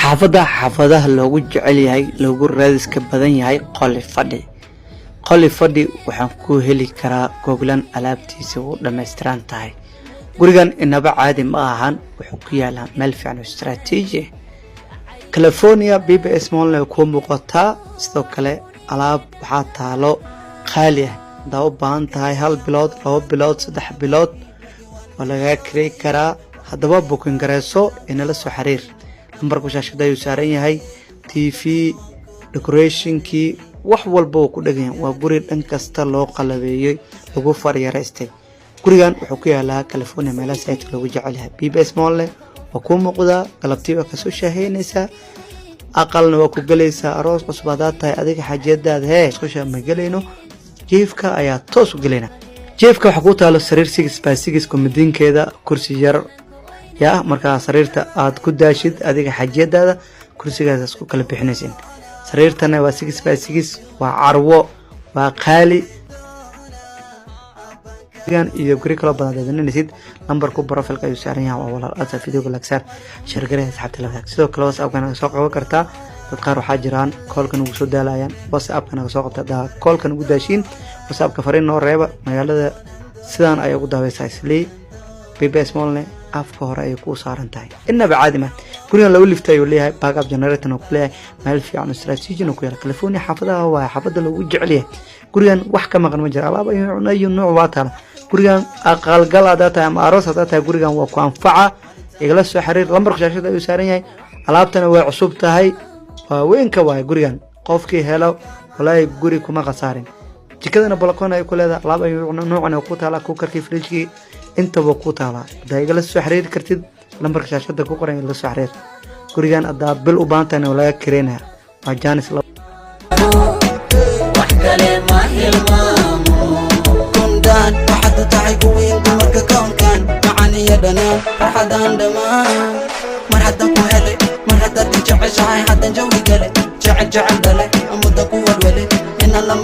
xaafadaha loogu jecel yahay loogu raadiska badan yahay qoli fadhi waxaan ku heli karaa googlan alaabtiisa oo dhameystiran tahay. gurigan inaba caadi ma ahan, wuxuu ku yaalaa meel fiican oo istiraatiiji ah. California BBS Mall ku muuqata sidoo kale alaab waxaa taalo qaali ah, daaw baan tahay 1 bilood 2 bilood 3 bilood oo laga kiray karaa. haddaba booking gareyso inala soo xiriir numberku shaashada ayuu saaran yahay. TV decoration ki wax walba oo ku dhagan waa guri dhan kasta loo qalabeeyay lagu faryareystay. gurigan wuxuu ku yaalaa California meelaha sayidka lagu jecel yahay. BBS Mall oo ku muuqda galabtiiba ka soo shahaynaysa, aqalna waa ku galaysa, aroos cusbadaad tahay adiga xajiyadaada isku ma galayno, jeefka ayaa toos u galayna. jeefka waxa ku taalo sariir 6x6 komadiinkeeda, kursi yar yaa marka sariirta aad ku daashid adiga xajiyadaada kursigaas isku kala bixinaysin. sariirtana waa 6x6, waa carwo, waa qaali iyo guri kala badan deedanaysid. numberku profilka ayuu saaran yahay, waa walaal aad fiidiyowga lagsar shirkadaha asxaabta la wadaag. sidoo kale WhatsApp-kana soo qaban kartaa. dad qaar waxaa jiraan call-kan ugu soo daalayaan, WhatsApp-kana soo qabtaa call-kan ugu daashin, WhatsApp-ka fariin noo reeba. magaalada sidaan ay ugu daawaysaa islii BBS Mall afka hore ay ku saaran tahay. inaba caadi ma gurigan lagu liftay oo leeyahay backup generator oo leeyahay meel fiican oo istiraatiiji oo ku yaala California. xaafadaha waa xaafada lagu jecel yahay. gurigan wax ka maqan ma jiro, alaab ayuu nooc waa taala. gurigan aqal gal aad ama aroos aad tahay gurigan waa ku anfaca. igala soo xiriir lambarka shaashada ayuu saaran yahay. alaabtana way cusub tahay, waa weyn ka waay. gurigan qofkii helo walaahi guri kuma qasaarin. jikadana balkoon ay ku leedahay, alaab ayuu noocan ku taala, cookerkii fridge intaba ku taala. igala soo xiriir kartid lambarka shaashada ku qoran la soo xiriir. gurigan aad bil u baahan tahay laga kireynaa waa Janice مرحبا كوهلي مرحبا تجعل شعي حتى جوي قلي جعل دلي أمودك وولولي إن الله